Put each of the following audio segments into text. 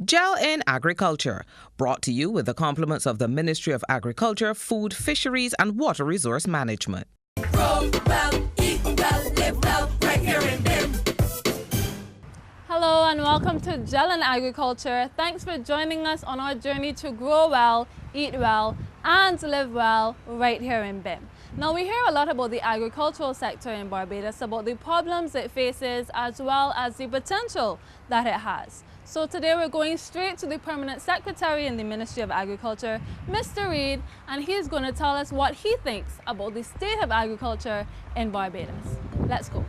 G.E.L in Agriculture, brought to you with the compliments of the Ministry of Agriculture, Food, Fisheries and Water Resource Management. Grow well, eat well, live well, right here in BIM. Hello and welcome to G.E.L in Agriculture. Thanks for joining us on our journey to grow well, eat well and live well right here in BIM. Now we hear a lot about the agricultural sector in Barbados, about the problems it faces as well as the potential that it has. So today we're going straight to the Permanent Secretary in the Ministry of Agriculture, Mr. Reid, and he's going to tell us what he thinks about the state of agriculture in Barbados. Let's go.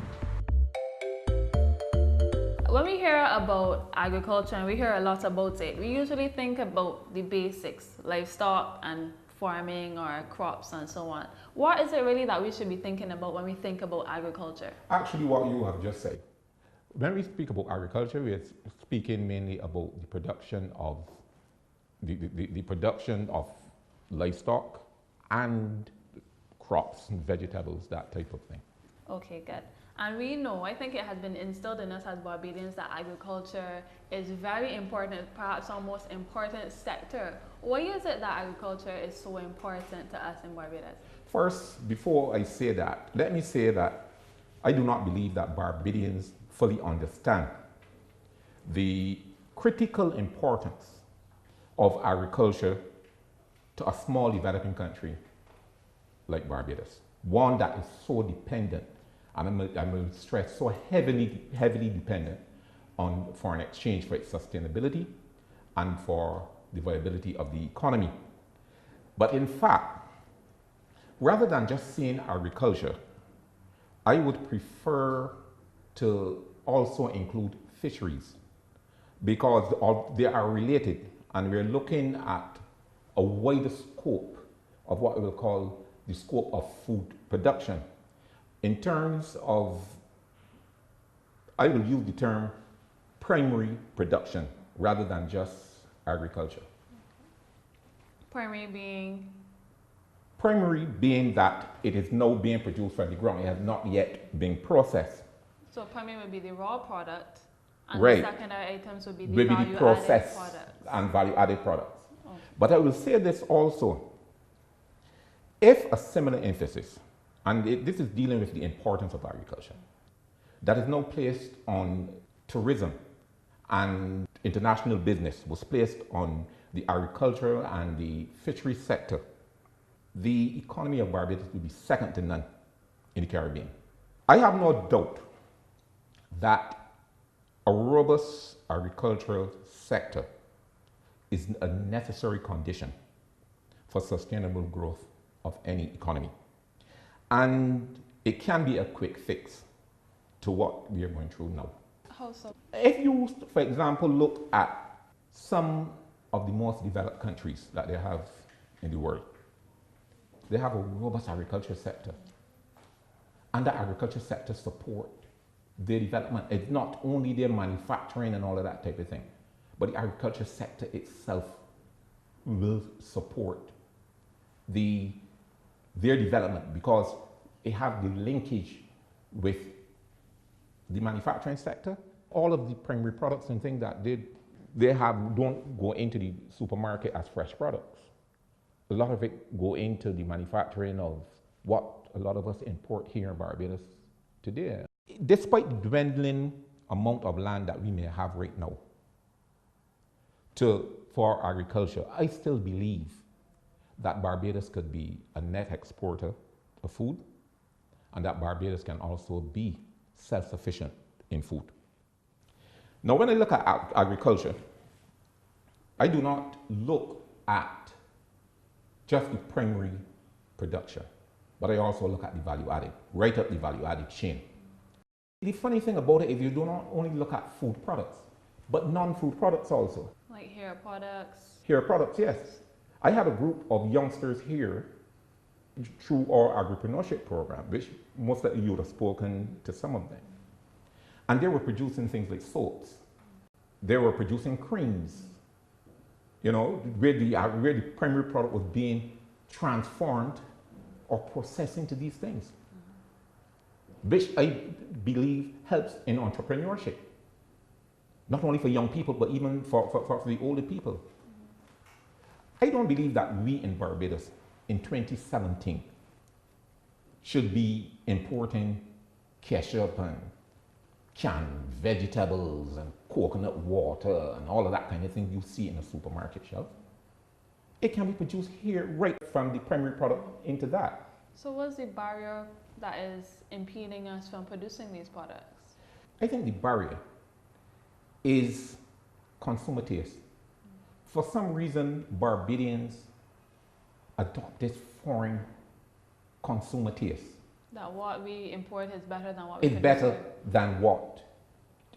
When we hear about agriculture, and we hear a lot about it, we usually think about the basics, livestock and farming or crops and so on. What is it really that we should be thinking about when we think about agriculture? Actually, what you have just said. When we speak about agriculture, we are speaking mainly about the production of the production of livestock and crops and vegetables, that type of thing. Okay, good. And we know, I think it has been instilled in us as Barbadians that agriculture is very important, perhaps our most important sector. Why is it that agriculture is so important to us in Barbados? First, before I say that, let me say that I do not believe that Barbadians fully understand the critical importance of agriculture to a small developing country like Barbados. One that is so dependent, and I'm going to stress, so heavily dependent on foreign exchange for its sustainability and for the viability of the economy. But in fact, rather than just saying agriculture, I would prefer to also include fisheries, because they are related, and we're looking at a wider scope of what we will call the scope of food production. In terms of, I will use the term primary production rather than just agriculture. Primary being? Primary being that it is now being produced from the ground, it has not yet been processed. So primary would be the raw product, and right. The secondary items would be the Maybe value-added processed products. and value-added products. Okay. But I will say this also, if a similar emphasis, and this is dealing with the importance of agriculture, that is now placed on tourism and international business was placed on the agricultural and the fishery sector, the economy of Barbados will be second to none in the Caribbean. I have no doubt that a robust agricultural sector is a necessary condition for sustainable growth of any economy. And it can be a quick fix to what we are going through now. How so? If you, for example, look at some of the most developed countries that they have in the world, they have a robust agriculture sector. And the agriculture sector support their development. It's not only their manufacturing and all of that type of thing, but the agriculture sector itself will support their development, because it has the linkage with the manufacturing sector. All of the primary products and things that they have don't go into the supermarket as fresh products. A lot of it go into the manufacturing of what a lot of us import here in Barbados today. Despite the dwindling amount of land that we may have right now for agriculture, I still believe that Barbados could be a net exporter of food, and that Barbados can also be self-sufficient in food. Now, when I look at agriculture, I do not look at just the primary production, but I also look at the value added, right up the value added chain. The funny thing about it is you do not only look at food products, but non-food products also. Like hair products? Hair products, yes. I had a group of youngsters here through our agripreneurship program, which most of you would have spoken to some of them. And they were producing things like soaps. They were producing creams, you know, where the primary product was being transformed or processed into these things, which I believe helps in entrepreneurship. not only for young people, but even for the older people. I don't believe that we in Barbados in 2017 should be importing ketchup and canned vegetables and coconut water and all of that kind of thing you see in a supermarket shelf. It can be produced here right from the primary product into that. So what's the barrier that is impeding us from producing these products? I think the barrier is consumer taste. For some reason, Barbadians adopt this foreign consumer taste. That what we import is better than what we It's produce better here. than what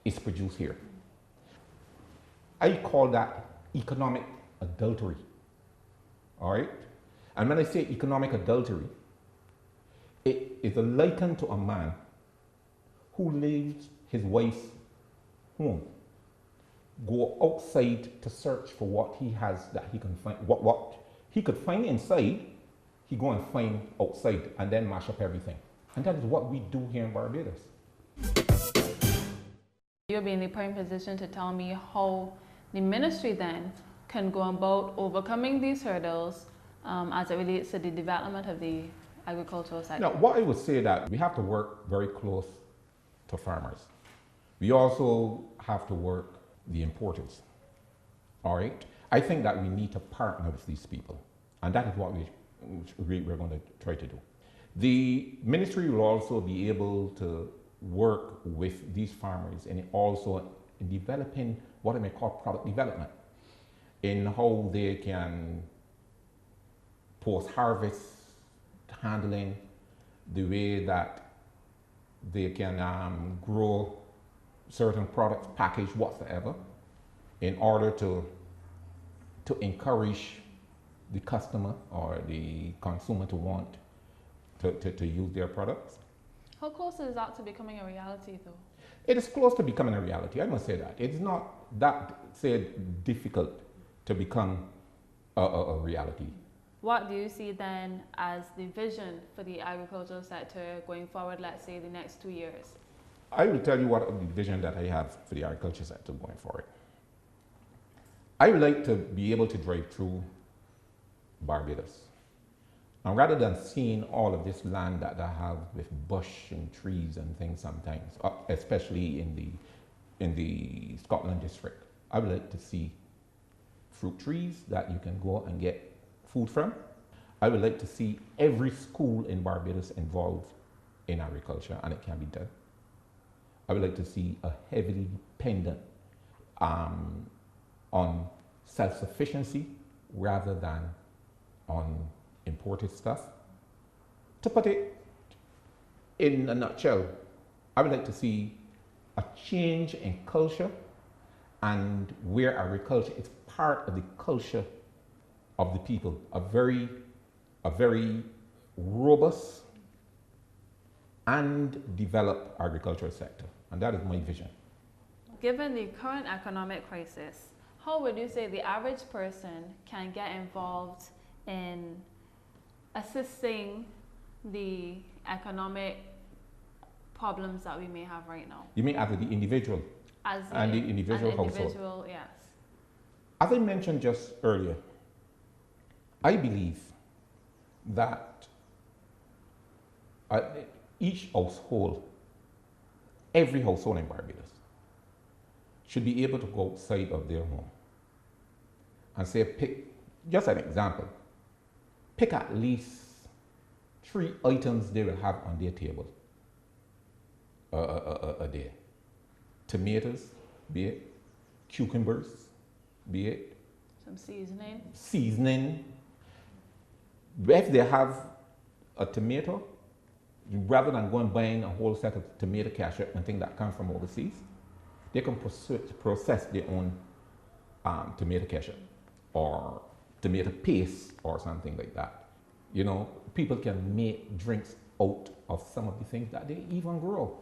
is produced here. I call that economic adultery. All right? And when I say economic adultery, it is likened to a man who leaves his wife's home, go outside to search for what he has that he can find, what he could find inside, he go and find outside and then mash up everything. And that is what we do here in Barbados. You'll be in the prime position to tell me how the ministry then can go about overcoming these hurdles as it relates to the development of the agricultural sector. Now, what I would say that we have to work very close to farmers. We also have to work the importers. All right? I think that we need to partner with these people. And that is what we're going to try to do. The ministry will also be able to work with these farmers and also in developing what I may call product development, in how they can post-harvest handling, the way that they can grow certain products, package whatsoever, in order to encourage the customer or the consumer to want to use their products. How close is that to becoming a reality though? It is close to becoming a reality, I must say that. It's not that, say, difficult to become a reality. What do you see then as the vision for the agricultural sector going forward, let's say the next 2 years? I will tell you what the vision that I have for the agriculture sector going forward. I would like to be able to drive through Barbados. And rather than seeing all of this land that I have with bush and trees and things sometimes, especially in the Scotland district, I would like to see fruit trees that you can go and get food from. I would like to see every school in Barbados involved in agriculture, and it can be done. I would like to see a heavily dependent on self-sufficiency rather than on imported stuff. To put it in a nutshell, I would like to see a change in culture and where agriculture is part of the culture of the people, a very robust and developed agricultural sector. And that is my vision. Given the current economic crisis, how would you say the average person can get involved in assisting the economic problems that we may have right now? You mean as the individual? As and the individual household? Yes. As I mentioned just earlier, I believe that each household, every household in Barbados, should be able to go outside of their home and say, pick, just an example, pick at least 3 items they will have on their table a day. Tomatoes, be it, cucumbers, be it, Some seasoning. seasoning. If they have a tomato, rather than going buying a whole set of tomato ketchup and things that come from overseas, they can process their own tomato ketchup or tomato paste or something like that. You know, people can make drinks out of some of the things that they even grow.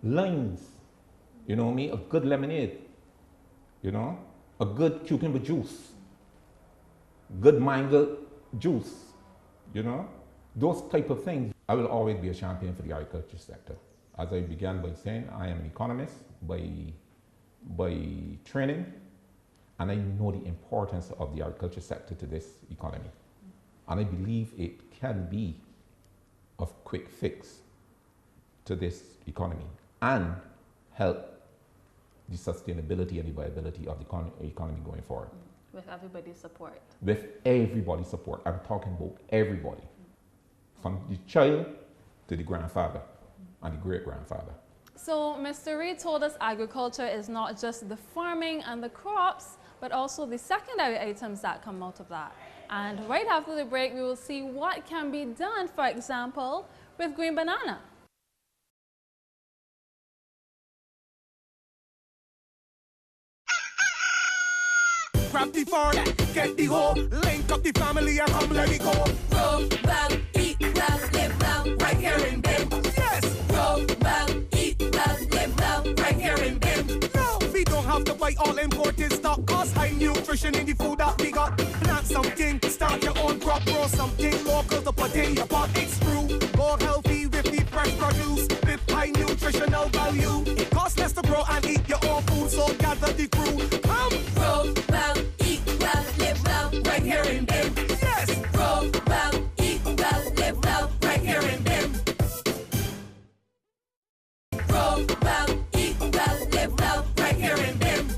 Limes, you know me, a good lemonade, you know, a good cucumber juice, good mango juice, you know, those type of things. I will always be a champion for the agriculture sector. As I began by saying, I am an economist by by training, and I know the importance of the agriculture sector to this economy. And I believe it can be a quick fix to this economy and help the sustainability and the viability of the economy going forward. With everybody's support. With everybody's support. I'm talking about everybody. From the child to the grandfather and the great-grandfather. So Mr. Reid told us agriculture is not just the farming and the crops, but also the secondary items that come out of that. And right after the break, we will see what can be done, for example, with green banana. Grab the phone, get the hoe, link up the family and come let it go. Grow well, eat well, live well, right here in BIM. Yes! Grow well, eat well, live well, right here in BIM. No, we don't have to buy all imported stock, cause high nutrition in the food that we got. Plant something, start your own crop, grow something local to put in your pot. It's true, more healthy with the fresh produce, with high nutritional value. It costs less to grow and eat your own food, so gather the crew. Come! Grow well, eat well, live well, right here in BIM. Yes! Grow well, eat well, live well, right here in BIM. Grow well, eat well, live well, right here in BIM.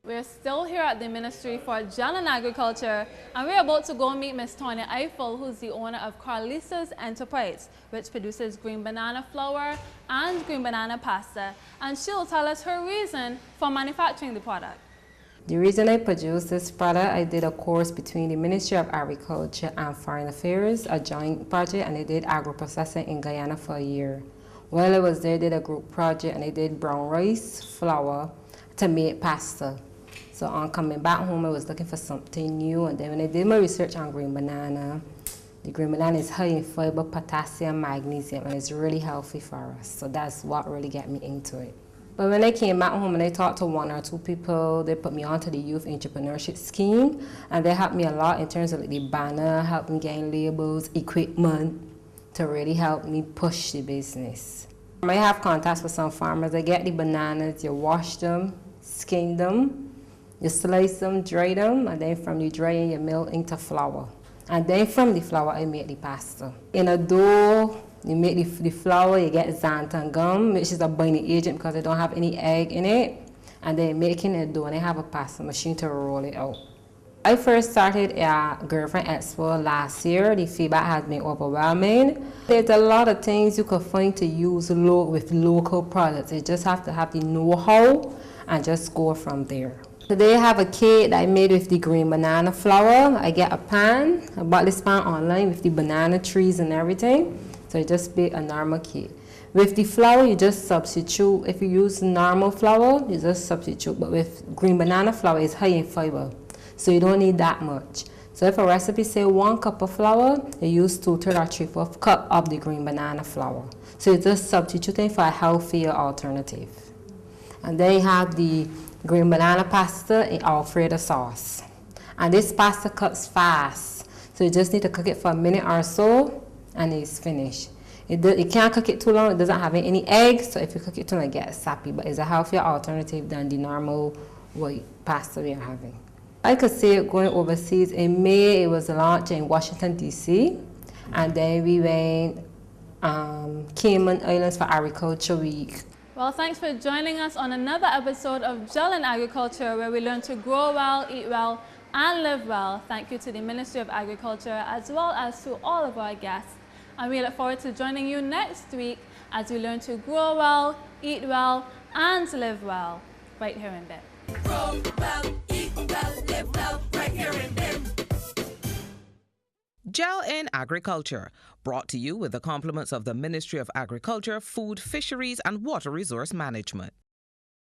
We're still here at the Ministry for G.E.L and Agriculture, and we're about to go meet Ms. Tonya Eiffel, who's the owner of Carlesa's Enterprise, which produces green banana flour and green banana pasta, and she'll tell us her reason for manufacturing the product. The reason I produced this product, I did a course between the Ministry of Agriculture and Foreign Affairs, a joint project, and I did agro-processing in Guyana for a year. While I was there, I did a group project, and I did brown rice, flour, to make pasta. So on coming back home, I was looking for something new, and then when I did my research on green banana, the green banana is high in fiber, potassium, magnesium, and it's really healthy for us. So that's what really got me into it. But when I came back home and I talked to one or two people, they put me onto the youth entrepreneurship scheme, and they helped me a lot in terms of like the banner, helped me gain labels, equipment, to really help me push the business. I have contacts with some farmers. They get the bananas, you wash them, skin them, you slice them, dry them, and then from the drying you mill into flour. And then from the flour I make the pasta. In a dough, you make the flour, you get xanthan gum, which is a binding agent because they don't have any egg in it. And then making a dough, and I have a pasta machine to roll it out. I first started at Girlfriend Esworth last year. The feedback has been overwhelming. There's a lot of things you can find to use with local products. You just have to have the know-how and just go from there. Today I have a cake that I made with the green banana flour. I get a pan. I bought this pan online with the banana trees and everything. So I just bake a normal cake. With the flour, you just substitute. If you use normal flour, you just substitute. But with green banana flour, it's high in fiber. So you don't need that much. So if a recipe say 1 cup of flour, you use 2/3 or 3/4 cup of the green banana flour. So you're just substituting for a healthier alternative. And then you have the green banana pasta in Alfredo sauce. And this pasta cooks fast. So you just need to cook it for a minute or so, and it's finished. You can't cook it too long, it doesn't have any eggs, so if you cook it too long, it gets sappy, but it's a healthier alternative than the normal white pasta we are having. I could see it going overseas. In May, it was launched in Washington, D.C., and then we went Cayman Islands for Agriculture Week. Well, thanks for joining us on another episode of G.E.L and Agriculture, where we learn to grow well, eat well, and live well. Thank you to the Ministry of Agriculture, as well as to all of our guests. And we look forward to joining you next week as we learn to grow well, eat well, and live well, right here in BIM. Grow well, eat well, live well, right here in BIM. G.E.L in Agriculture, brought to you with the compliments of the Ministry of Agriculture, Food, Fisheries and Water Resource Management.